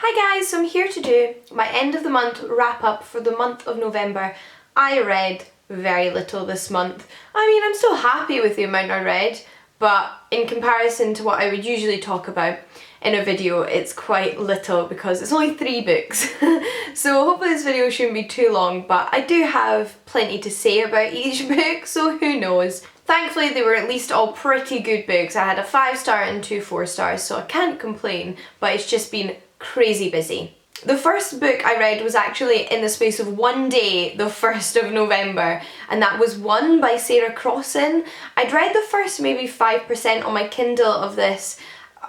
Hi guys, so I'm here to do my end of the month wrap up for the month of November. I read very little this month. I mean, I'm still happy with the amount I read, but in comparison to what I would usually talk about in a video, it's quite little because it's only 3 books. So hopefully this video shouldn't be too long, but I do have plenty to say about each book, so who knows. Thankfully they were at least all pretty good books. I had a 5-star and 2 4-stars, so I can't complain, but it's just been crazy busy. The first book I read was actually in the space of one day, the 1st of November, and that was One by Sarah Crossan. I'd read the first maybe 5% on my Kindle of this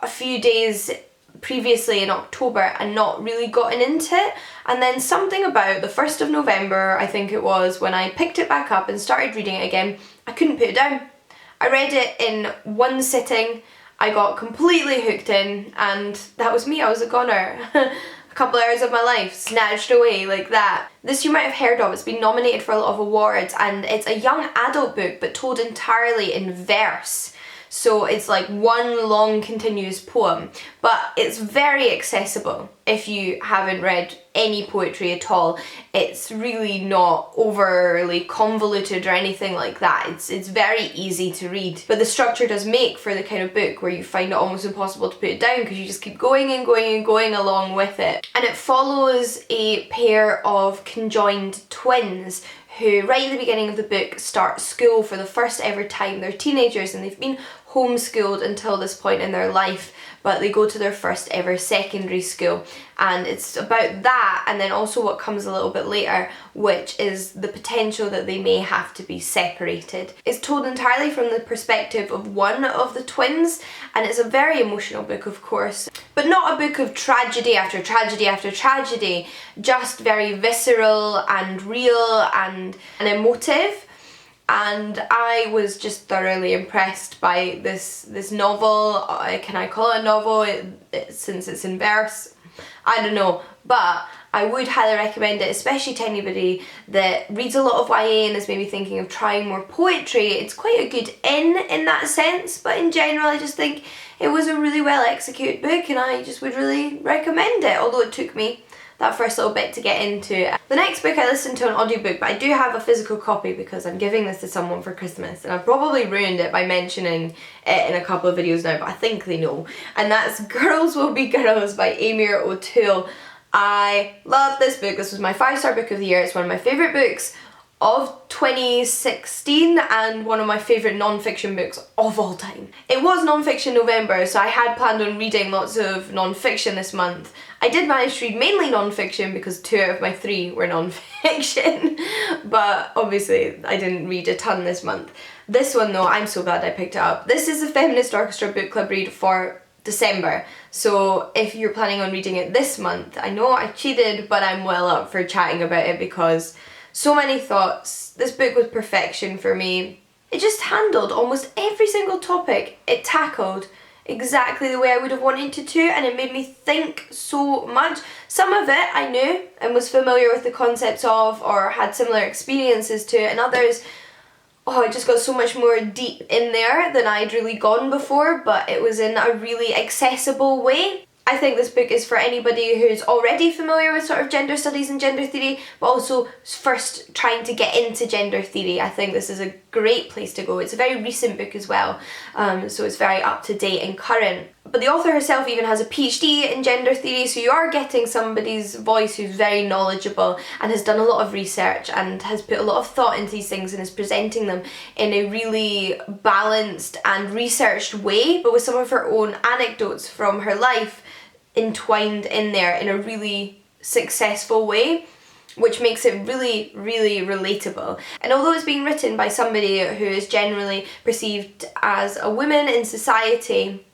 a few days previously in October and not really gotten into it, and then something about the 1st of November, I think it was, when I picked it back up and started reading it again, I couldn't put it down. I read it in one sitting. I got completely hooked in, and that was me. I was a goner. A couple hours of my life snatched away like that. This you might have heard of. It's been nominated for a lot of awards, and it's a young adult book but told entirely in verse. So it's like one long continuous poem, but it's very accessible if you haven't read any poetry at all. It's really not overly convoluted or anything like that. It's very easy to read, but the structure does make for the kind of book where you find it almost impossible to put it down because you just keep going and going and going along with it. And it follows a pair of conjoined twins who right at the beginning of the book start school for the first ever time. They're teenagers and they've been homeschooled until this point in their life, but they go to their first ever secondary school, and it's about that, and then also what comes a little bit later, which is the potential that they may have to be separated. It's told entirely from the perspective of one of the twins, and it's a very emotional book, of course, but not a book of tragedy after tragedy after tragedy, just very visceral and real and emotive. And I was just thoroughly impressed by this novel. Can I call it a novel since it's in verse? I don't know, but I would highly recommend it, especially to anybody that reads a lot of YA and is maybe thinking of trying more poetry. It's quite a good in that sense, but in general I just think it was a really well executed book and I just would really recommend it, although it took me that first little bit to get into. The next book I listened to an audiobook, but I do have a physical copy because I'm giving this to someone for Christmas, and I've probably ruined it by mentioning it in a couple of videos now, but I think they know. And that's Girls Will Be Girls by Amir O'Toole. I love this book. This was my 5-star book of the year. It's one of my favourite books of 2016 and one of my favourite non-fiction books of all time. It was non-fiction November, so I had planned on reading lots of non-fiction this month. I did manage to read mainly non-fiction because 2 out of my 3 were non-fiction, but obviously I didn't read a ton this month. This one though, I'm so glad I picked it up. This is the Feminist Orchestra book club read for December, so if you're planning on reading it this month, I know I cheated, but I'm well up for chatting about it because so many thoughts. This book was perfection for me. It just handled almost every single topic it tackled exactly the way I would have wanted it to, and it made me think so much. Some of it I knew and was familiar with the concepts of or had similar experiences to, and others, it just got so much more deep in there than I'd really gone before, but it was in a really accessible way. I think this book is for anybody who's already familiar with sort of gender studies and gender theory, but also first trying to get into gender theory. I think this is a great place to go. It's a very recent book as well, so it's very up to date and current. But the author herself even has a PhD in gender theory, so you are getting somebody's voice who's very knowledgeable and has done a lot of research and has put a lot of thought into these things and is presenting them in a really balanced and researched way, but with some of her own anecdotes from her life entwined in there in a really successful way, which makes it really, really relatable. And although it's being written by somebody who is generally perceived as a woman in society,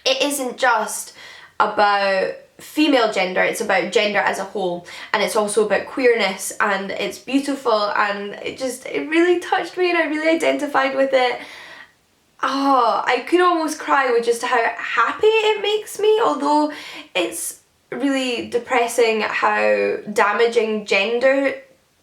it isn't just about female gender, it's about gender as a whole, and it's also about queerness, and it's beautiful, and it really touched me and I really identified with it. I could almost cry with just how happy it makes me, although it's really depressing how damaging gender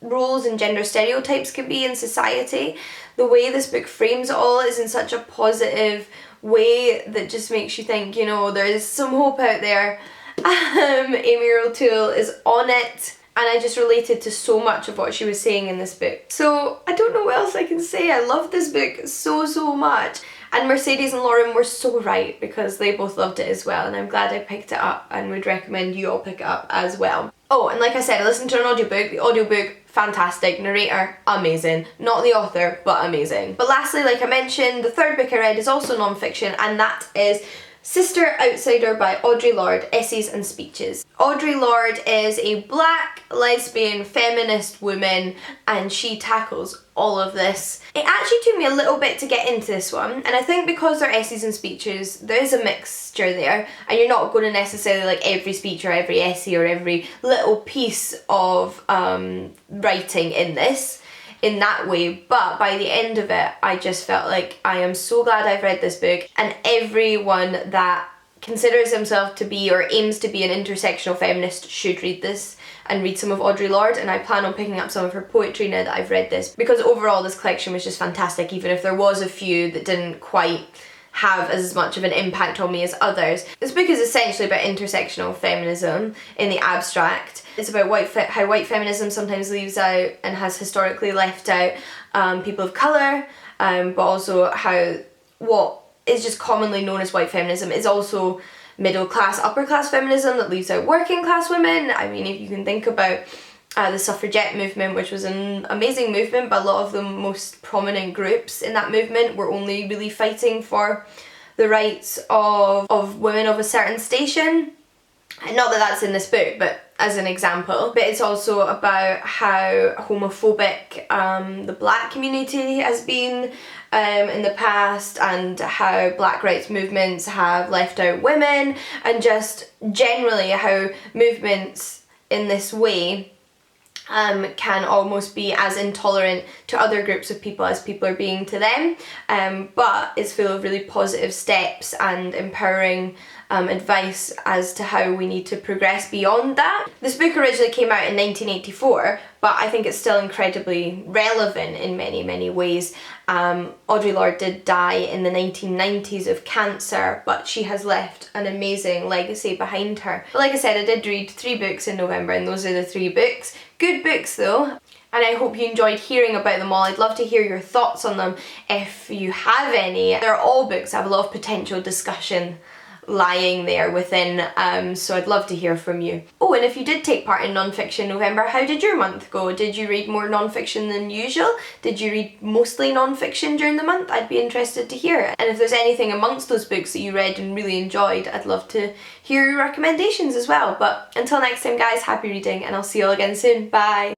roles and gender stereotypes can be in society. The way this book frames it all is in such a positive way that just makes you think, you know, there is some hope out there Amy O'Toole is on it, and I just related to so much of what she was saying in this book. So I don't know what else I can say. I love this book so much. And Mercedes and Lauren were so right, because they both loved it as well, and I'm glad I picked it up and would recommend you all pick it up as well. Oh, and like I said, I listened to an audiobook. The audiobook, fantastic. Narrator, amazing. Not the author, but amazing. But lastly, like I mentioned, the third book I read is also non-fiction, and that is Sister Outsider by Audre Lorde, Essays and Speeches. Audre Lorde is a black, lesbian, feminist woman, and she tackles all of this. It actually took me a little bit to get into this one, and I think because they're essays and speeches, there is a mixture there, and you're not going to necessarily like every speech or every essay or every little piece of writing in this in that way, but by the end of it, I just felt like I am so glad I've read this book, and everyone that considers himself to be or aims to be an intersectional feminist should read this and read some of Audre Lorde, and I plan on picking up some of her poetry now that I've read this, because overall this collection was just fantastic, even if there was a few that didn't quite have as much of an impact on me as others. This book is essentially about intersectional feminism in the abstract. It's about how white feminism sometimes leaves out and has historically left out people of colour, but also how what is just commonly known as white feminism is also middle class, upper class feminism that leaves out working class women. I mean, if you can think about the suffragette movement, which was an amazing movement, but a lot of the most prominent groups in that movement were only really fighting for the rights of women of a certain station. And not that that's in this book, but as an example. But it's also about how homophobic the black community has been in the past, and how black rights movements have left out women, and just generally how movements in this way can almost be as intolerant to other groups of people as people are being to them, but it's full of really positive steps and empowering advice as to how we need to progress beyond that. This book originally came out in 1984, but I think it's still incredibly relevant in many ways. Audre Lorde did die in the 1990s of cancer, but she has left an amazing legacy behind her. But like I said, I did read 3 books in November, and those are the 3 books. Good books though, and I hope you enjoyed hearing about them all. I'd love to hear your thoughts on them if you have any. They're all books that have a lot of potential discussion lying there within, so I'd love to hear from you. Oh, and if you did take part in non-fiction November, how did your month go? Did you read more non-fiction than usual? Did you read mostly non-fiction during the month? I'd be interested to hear. And if there's anything amongst those books that you read and really enjoyed, I'd love to hear your recommendations as well. But until next time guys, happy reading, and I'll see you all again soon. Bye!